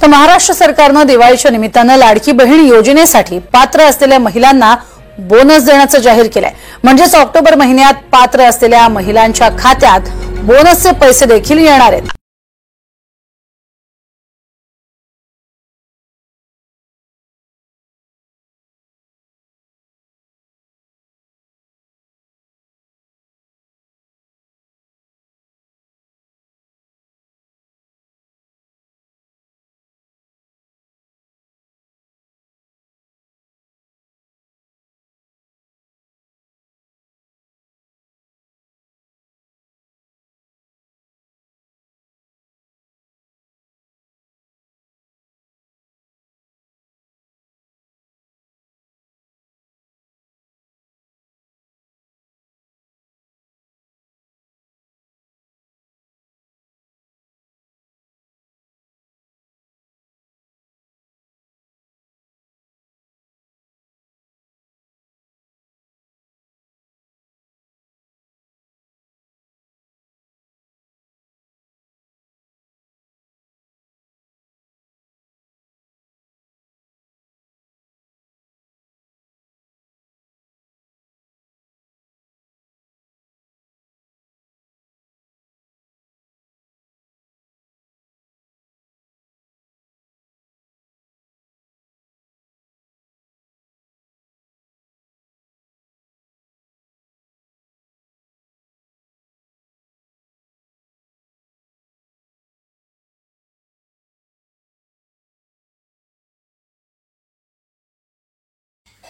तर महाराष्ट्र सरकारनं दिवाळीच्या निमित्तानं लाडकी बहीण योजनेसाठी पात्र असलेल्या महिलांना बोनस देण्याचं जाहीर केलंय। म्हणजेच ऑक्टोबर महिन्यात पात्र असलेल्या महिलांच्या खात्यात बोनसचे पैसे देखील येणार आहेत।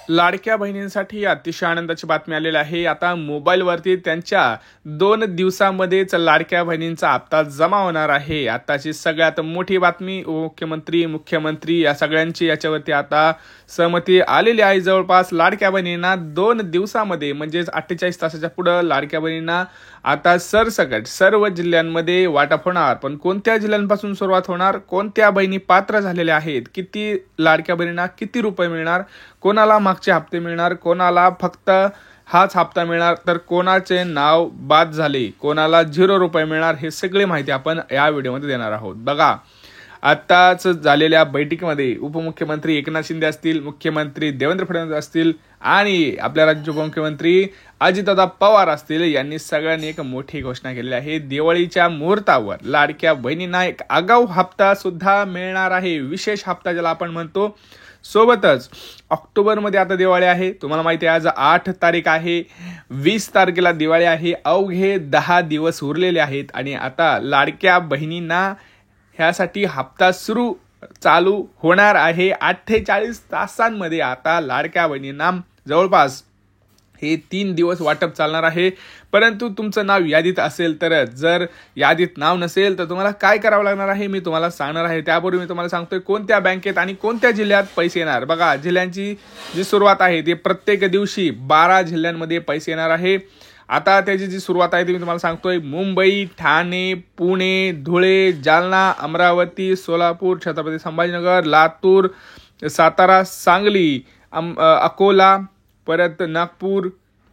लाडक्या बहिणींसाठी अतिशय आनंदाची बातमी आलेली आहे। आता मोबाईलवरती त्यांच्या 2 दिवसांमध्येच लाडक्या बहिणींचा हप्ता जमा होणार आहे। आताची सगळ्यात मोठी बातमी, मुख्यमंत्री या सगळ्यांची याच्यावरती आता सहमती आलेली आहे। जवळपास लाडक्या बहिणींना 2 दिवसामध्ये म्हणजेच 48 तासाच्या पुढे लाडक्या बहिणींना आता सरसकट सर्व जिल्ह्यांमध्ये वाटप होणार। पण कोणत्या जिल्ह्यांपासून सुरुवात होणार, कोणत्या बहिणी पात्र झालेल्या आहेत, किती लाडक्या बहिणींना किती रुपये मिळणार, कोणाला मागचे हप्ते मिळणार, कोणाला फक्त हाच हप्ता मिळणार, तर कोणाचे नाव बाद झाले, कोणाला 0 रुपये मिळणार, हे सगळे माहिती आपण या व्हिडिओमध्ये देणार आहोत। बघा, आताच झालेल्या बैठकीमध्ये उपमुख्यमंत्री एकनाथ शिंदे असतील, मुख्यमंत्री देवेंद्र फडणवीस असतील आणि आपल्या राज्याचे उपमुख्यमंत्री अजितदादा पवार असतील, यांनी सगळ्यांनी एक मोठी घोषणा केलेली आहे। दिवाळीच्या मुहूर्तावर लाडक्या बहिणींना एक आगाऊ हप्ता सुद्धा मिळणार आहे, विशेष हप्ता ज्याला आपण म्हणतो। सोबतच ऑक्टोबरमध्ये आता दिवाळी आहे, तुम्हाला माहिती आहे आज 8 तारीख आहे, 20 तारखेला दिवाळी आहे, अवघे 10 दिवस उरलेले आहेत आणि आता लाडक्या बहिणींना ह्यासाठी हप्ता चालू होणार आहे। 48 तासांमध्ये आता लाडक्या बहिणींना जवळपास हे 3 दिवस वाटप चालणार आहे। परंतु तुमचं नाव यादीत असेल तर, जर यादीत नाव नसेल तर तुम्हाला काय करावं लागणार आहे मी तुम्हाला सांगणार आहे। त्यापूर्वी मी तुम्हाला सांगतोय कोणत्या बँकेत आणि कोणत्या जिल्ह्यात पैसे येणार। बघा, जिल्ह्यांची जी सुरुवात आहे ती प्रत्येक दिवशी 12 जिल्ह्यांमध्ये पैसे येणार आहे। आता त्याची जी सुरुवात आहे ती मी तुम्हाला सांगतोय, मुंबई, ठाणे, पुणे, धुळे, जालना, अमरावती, सोलापूर, छत्रपती संभाजीनगर, लातूर, सातारा, सांगली, अकोला, परत नागपूर,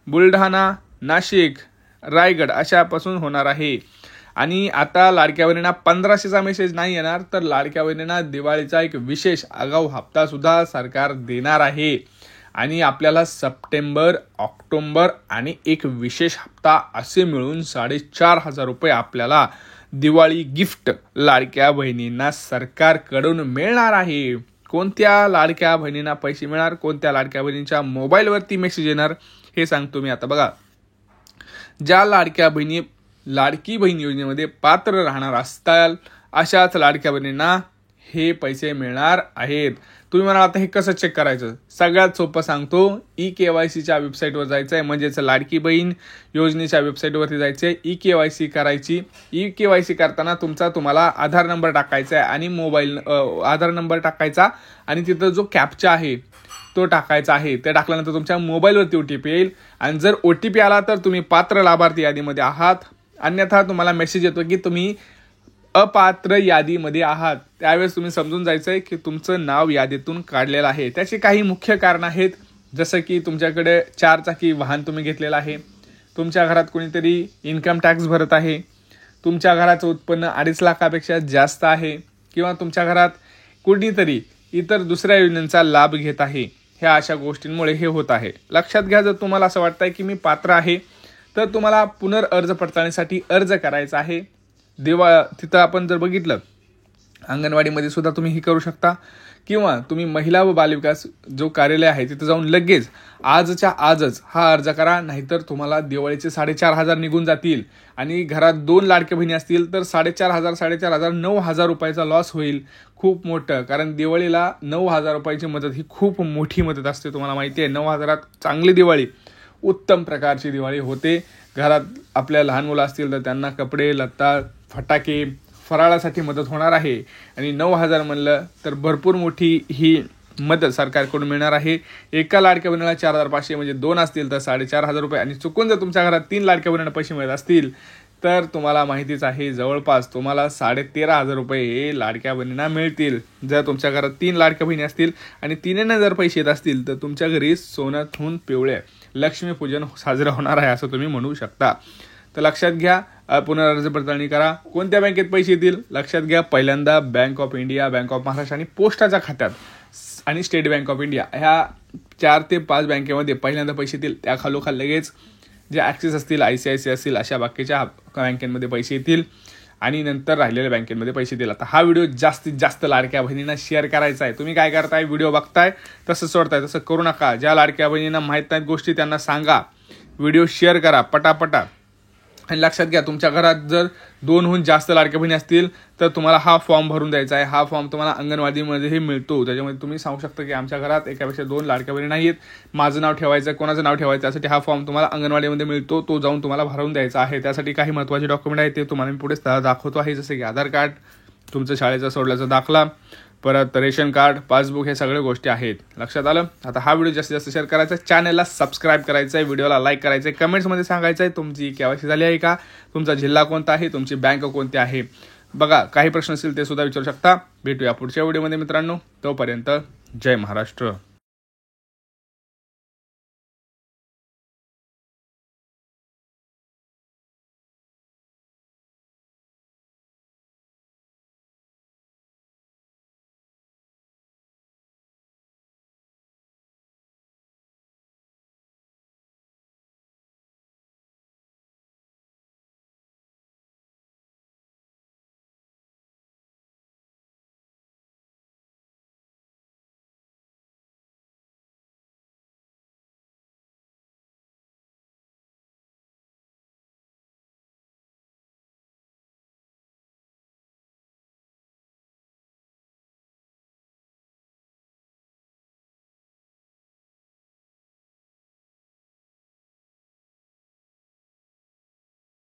बुलढाणा, नाशिक, रायगड अशापासून होणार आहे। आणि आता लाडक्या बहिणींना 1500चा मेसेज नाही येणार, तर लाडक्या बहिणींना दिवाळीचा एक विशेष आगाऊ हप्ता सुद्धा सरकार देणार आहे। आणि आपल्याला सप्टेंबर, ऑक्टोबर आणि एक विशेष हप्ता असे मिळून 4500 रुपये आपल्याला दिवाळी गिफ्ट लाडक्या बहिणींना सरकारकडून मिळणार आहे। कोणत्या लाडक्या बहिणींना पैसे मिळणार, कोणत्या लाडक्या बहिणींच्या मोबाईलवरती मेसेज येणार, हे सांगतो मी आता। बघा, ज्या लाडक्या बहिणी लाडकी बहीण योजनेमध्ये पात्र राहणार असतात अशाच लाडक्या बहिणींना हे पैसे मिळणार आहेत। तुम्ही म्हणाल आता हे कसं चेक करायचं, सगळ्यात सोपं सांगतो, eKYCच्या वेबसाईटवर जायचं आहे, म्हणजेच लाडकी बहीण योजनेच्या वेबसाईटवरती जायचं आहे, eKYC करायची। eKYC करताना तुम्हाला आधार नंबर टाकायचा आहे आणि आधार नंबर टाकायचा आणि तिथं जो कॅप्चा आहे तो टाकायचा आहे। ते टाकल्यानंतर तुमच्या मोबाईलवरती OTP येईल आणि जर OTP आला तर तुम्ही पात्र लाभार्थी यादीमध्ये आहात, अन्यथा तुम्हाला मेसेज येतो की तुम्ही अपात्र यादीमध्ये आहात। त्यावेळेस तुम्ही समजून जायचंय की तुमचं नाव यादीतून काढलेलं आहे। त्याची काही मुख्य कारण आहेत, जसं की तुमच्याकडे 4 चाकी वाहन तुम्ही घेतलेलं आहे, तुमच्या घरात कोणीतरी इन्कम टॅक्स भरत आहे, तुमच्या घराचं उत्पन्न 2.5 लाखापेक्षा जास्त आहे, किंवा तुमच्या घरात कुणीतरी इतर दुसऱ्या योजनांचा लाभ घेत आहे. ह्या अशा गोष्टींमुळे हे होत आहे. लक्षात घ्या, जर तुम्हाला असं वाटतंय की मी पात्र आहे तर तुम्हाला पुनर्अर्ज पडताळणीसाठी अर्ज करायचा आहे. तिथं आपण जर बघितलं अंगणवाडीमध्ये सुद्धा तुम्ही हे करू शकता, किंवा तुम्ही महिला व बालविकास जो कार्यालय आहे तिथं जाऊन लगेच आजच्या आजच हा अर्ज करा. नाहीतर तुम्हाला दिवाळीचे 4,500 निघून जातील आणि घरात 2 लाडक्या बहिणी असतील तर 4,500 9,000 रुपयाचा लॉस होईल, खूप मोठं. कारण दिवाळीला 9,000 रुपयाची मदत ही खूप मोठी मदत असते. तुम्हाला माहिती आहे, 9,000 चांगली दिवाळी, उत्तम प्रकारची दिवाळी होते. घरात आपल्या लहान मुलं असतील तर त्यांना कपडे लत्ता फटाके फराळासाठी मदत होणार आहे. आणि 9,000 म्हणलं तर भरपूर मोठी ही मदत सरकारकडून मिळणार आहे. एका लाडक्या बहिणीला 4,500 म्हणजे 2 असतील तर 4,500 रुपये. आणि चुकून जर तुमच्या घरात 3 लाडक्या बहिणींना पैसे मिळत असतील तर तुम्हाला माहितीच आहे जवळपास तुम्हाला 13,500 रुपये हे लाडक्या बहिणींना मिळतील. जर तुमच्या घरात 3 लाडक्या बहिणी असतील आणि 3 जर पैसे येत असतील तर तुमच्या घरी सोन्यातून पिवळे लक्ष्मीपूजन साजरं होणार आहे असं तुम्ही म्हणू शकता. तर लक्षात घ्या, पुनर्अर्ज पडताळणी करा. कोणत्या बँकेत पैसे येतील लक्षात घ्या. पहिल्यांदा bank of India, bank of Maharashtra आणि पोस्टाच्या खात्यात आणि स्टेट बँक ऑफ इंडिया ह्या 4 ते 5 बँकेमध्ये पहिल्यांदा पैसे येतील. त्या खालोखाल लगेच जे ॲक्सिस असतील, ICICI असतील, अशा बाकीच्या बँकेमध्ये पैसे येतील आणि नंतर राहिलेल्या बँकेमध्ये पैसे येतील. आता हा व्हिडिओ जास्तीत जास्त लाडक्या बहिणींना शेअर करायचा आहे. तुम्ही काय करताय, व्हिडिओ बघताय तसं सोडताय, तसं करू नका. ज्या लाडक्या बहिणींना माहीत नाहीत गोष्टी त्यांना सांगा, व्हिडिओ शेअर करा पटापटा. आणि लक्षात घ्या, तुमच्या घरात जर 2हून जास्त लाडक्या बहिणी असतील तर तुम्हाला हा फॉर्म भरून द्यायचा आहे. हा फॉर्म तुम्हाला अंगणवाडीमध्येही मिळतो. त्याच्यामध्ये तुम्ही सांगू शकता की आमच्या घरात एकापेक्षा 2 लाडक्या बहिणी नाहीत, माझं नाव ठेवायचं, कोणाचं नाव ठेवायचं, त्यासाठी हा फॉर्म तुम्हाला अंगणवाडीमध्ये मिळतो. तो जाऊन तुम्हाला भरून द्यायचा आहे. त्यासाठी काही महत्त्वाचे डॉक्युमेंट आहेत ते तुम्हाला मी पुढे दाखवतो आहे, जसे की आधार कार्ड, तुमचं शाळेचा सोडल्याचा दाखला, परत रेशन कार्ड, पासबुक, हे सगळ्या गोष्टी आहेत. लक्षात आलं. आता हा व्हिडिओ जास्तीत जास्त शेअर करायचा, चॅनलला सबस्क्राईब करायचं आहे, व्हिडिओला लाईक करायचं आहे, कमेंट्समध्ये सांगायचं आहे तुमची KYC झाली आहे का, तुमचा जिल्हा कोणता आहे, तुमची बँक कोणती आहे. बघा, काही प्रश्न असतील ते सुद्धा विचारू शकता. भेटूया पुढच्या व्हिडिओमध्ये मित्रांनो. तोपर्यंत जय महाराष्ट्र.